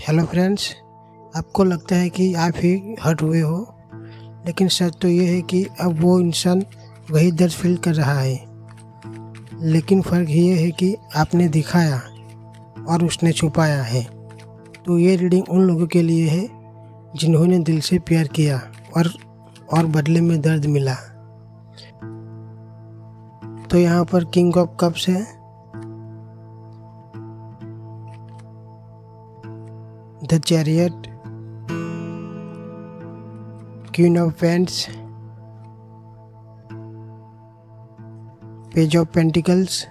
Hello friends, आपको लगता है कि आप ही हर्ट हुए हो, लेकिन सच तो ये है कि अब वो इंसान वही दर्द फील कर रहा है। लेकिन फ़र्क ये है कि आपने दिखाया और उसने छुपाया है। तो ये रीडिंग उन लोगों के लिए है जिन्होंने दिल से प्यार किया और बदले में दर्द मिला। तो यहाँ पर किंग ऑफ कप्स है, the chariot, queen of paints, page of pentacles,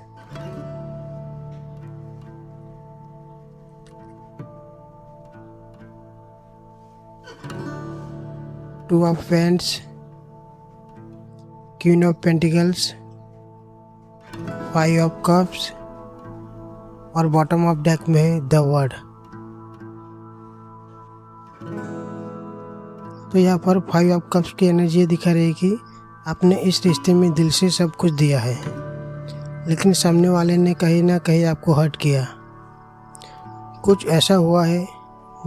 two of paints, queen of pentacles, five of cups और बॉटम ऑफ डेक में है द वर्ड। तो यहाँ पर फाइव ऑफ कप्स की एनर्जी ये दिखा रही है कि आपने इस रिश्ते में दिल से सब कुछ दिया है, लेकिन सामने वाले ने कहीं ना कहीं आपको हर्ट किया। कुछ ऐसा हुआ है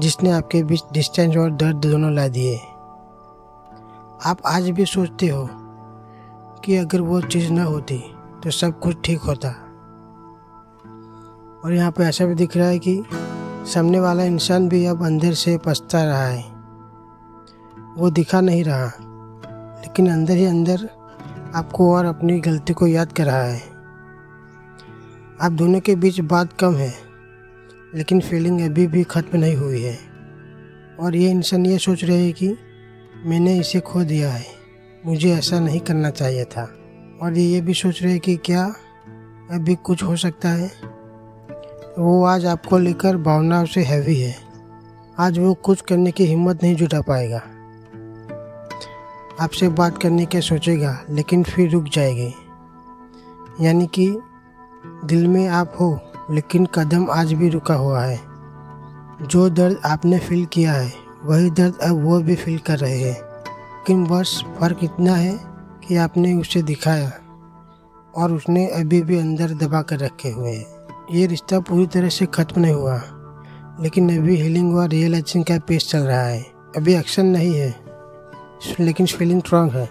जिसने आपके बीच डिस्टेंस और दर्द दोनों ला दिए। आप आज भी सोचते हो कि अगर वो चीज़ ना होती तो सब कुछ ठीक होता। और यहाँ पे ऐसा भी दिख रहा है कि सामने वाला इंसान भी अब अंदर से पछता रहा है। वो दिखा नहीं रहा, लेकिन अंदर ही अंदर आपको और अपनी गलती को याद कर रहा है। आप दोनों के बीच बात कम है, लेकिन फीलिंग अभी भी ख़त्म नहीं हुई है। और ये इंसान ये सोच रहे हैं कि मैंने इसे खो दिया है, मुझे ऐसा नहीं करना चाहिए था। और ये भी सोच रहे हैं कि क्या अभी कुछ हो सकता है। वो आज आपको लेकर भावनाओं से हैवी है। आज वो कुछ करने की हिम्मत नहीं जुटा पाएगा। आपसे बात करने के सोचेगा, लेकिन फिर रुक जाएगी। यानी कि दिल में आप हो, लेकिन कदम आज भी रुका हुआ है। जो दर्द आपने फील किया है वही दर्द अब वो भी फील कर रहे हैं। लेकिन बस फ़र्क इतना है कि आपने उसे दिखाया और उसने अभी भी अंदर दबा कर रखे हुए हैं। ये रिश्ता पूरी तरह से ख़त्म नहीं हुआ, लेकिन अभी हीलिंग और रियलाइजेशन का पेस चल रहा है। अभी एक्शन नहीं है, लेकिन फीलिंग स्ट्रांग है।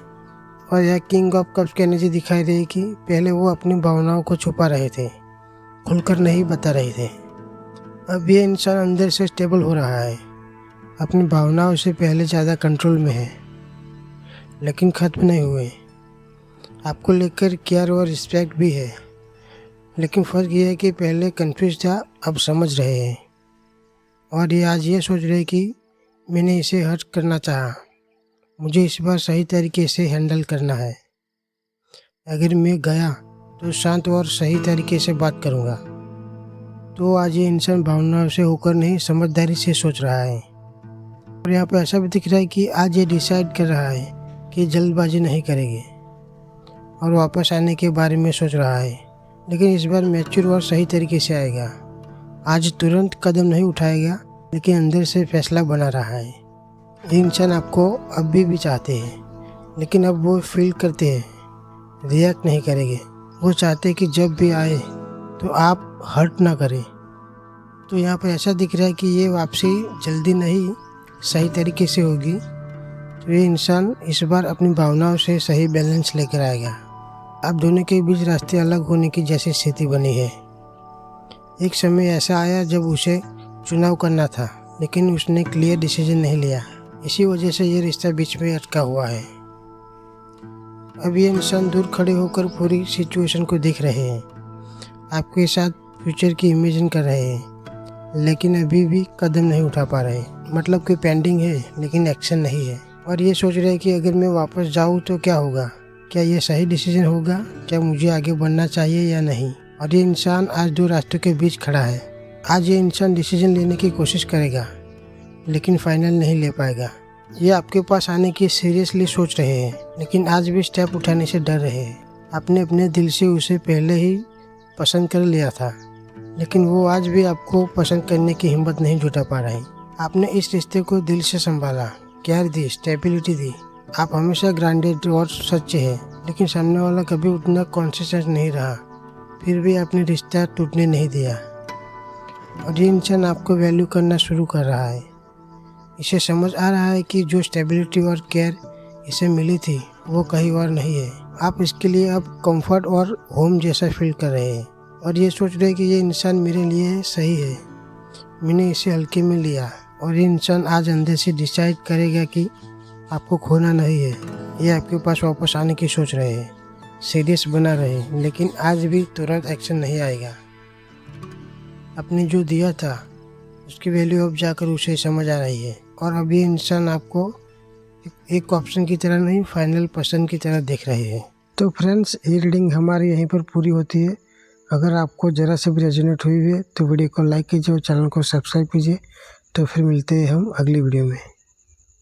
और यह किंग ऑफ कप्स की एनर्जी दिखाई रही कि पहले वो अपनी भावनाओं को छुपा रहे थे, खुलकर नहीं बता रहे थे। अब ये इंसान अंदर से स्टेबल हो रहा है, अपनी भावनाओं से पहले ज़्यादा कंट्रोल में है, लेकिन ख़त्म नहीं हुए। आपको लेकर केयर और रिस्पेक्ट भी है, लेकिन फ़र्क ये है कि पहले कंफ्यूज था, अब समझ रहे हैं। और ये आज ये सोच रहे कि मैंने इसे हर्ट करना चाहा, मुझे इस बार सही तरीके से हैंडल करना है। अगर मैं गया तो शांत और सही तरीके से बात करूँगा। तो आज ये इंसान भावनाओं से होकर नहीं, समझदारी से सोच रहा है। और यहाँ पे ऐसा भी दिख रहा है कि आज ये डिसाइड कर रहा है कि जल्दबाजी नहीं करेगी और वापस आने के बारे में सोच रहा है, लेकिन इस बार मैच्योर और सही तरीके से आएगा। आज तुरंत कदम नहीं उठाएगा, लेकिन अंदर से फैसला बना रहा है। ये इंसान आपको अभी भी चाहते हैं, लेकिन अब वो फील करते हैं, रिएक्ट नहीं करेंगे। वो चाहते हैं कि जब भी आए तो आप हर्ट ना करें। तो यहाँ पर ऐसा दिख रहा है कि ये वापसी जल्दी नहीं, सही तरीके से होगी। तो ये इंसान इस बार अपनी भावनाओं से सही बैलेंस लेकर आएगा। अब दोनों के बीच रास्ते अलग होने की जैसी स्थिति बनी है। एक समय ऐसा आया जब उसे चुनाव करना था, लेकिन उसने क्लियर डिसीजन नहीं लिया। इसी वजह से ये रिश्ता बीच में अटका हुआ है। अब ये इंसान दूर खड़े होकर पूरी सिचुएशन को देख रहे हैं, आपके साथ फ्यूचर की इमेजिन कर रहे हैं, लेकिन अभी भी कदम नहीं उठा पा रहे। मतलब कि पेंडिंग है, लेकिन एक्शन नहीं है। और ये सोच रहे हैं कि अगर मैं वापस जाऊँ तो क्या होगा, क्या ये सही डिसीजन होगा, क्या मुझे आगे बढ़ना चाहिए या नहीं। और ये इंसान आज दो रास्तों के बीच खड़ा है। आज ये इंसान डिसीजन लेने की कोशिश करेगा, लेकिन फाइनल नहीं ले पाएगा। ये आपके पास आने की सीरियसली सोच रहे हैं, लेकिन आज भी स्टेप उठाने से डर रहे हैं। आपने अपने दिल से उसे पहले ही पसंद कर लिया था, लेकिन वो आज भी आपको पसंद करने की हिम्मत नहीं जुटा पा रहे। आपने इस रिश्ते को दिल से संभाला, केयर दी, स्टेबिलिटी दी। आप हमेशा ग्राउंडेड और सच्चे हैं, लेकिन सामने वाला कभी उतना कॉन्शियस नहीं रहा। फिर भी आपने रिश्ता टूटने नहीं दिया। और ये इंसान आपको वैल्यू करना शुरू कर रहा है। इसे समझ आ रहा है कि जो स्टेबिलिटी और केयर इसे मिली थी वो कहीं और नहीं है। आप इसके लिए अब कंफर्ट और होम जैसा फील कर रहे हैं और ये सोच रहे हैं कि ये इंसान मेरे लिए सही है, मैंने इसे हल्के में लिया। और ये इंसान आज अंदर से डिसाइड करेगा कि आपको खोना नहीं है। ये आपके पास वापस आने की सोच रहे हैं, सीरियस बना रहे, लेकिन आज भी तुरंत एक्शन नहीं आएगा। आपने जो दिया था उसकी वैल्यू अब जाकर उसे समझ आ रही है और अब ये इंसान आपको एक ऑप्शन की तरह नहीं, फाइनल पसंद की तरह देख रहे हैं। तो फ्रेंड्स, ये रीडिंग हमारी यहीं पर पूरी होती है। अगर आपको ज़रा से भी रेजोनेट हुई है तो वीडियो को लाइक कीजिए और चैनल को सब्सक्राइब कीजिए। तो फिर मिलते हैं हम अगली वीडियो में।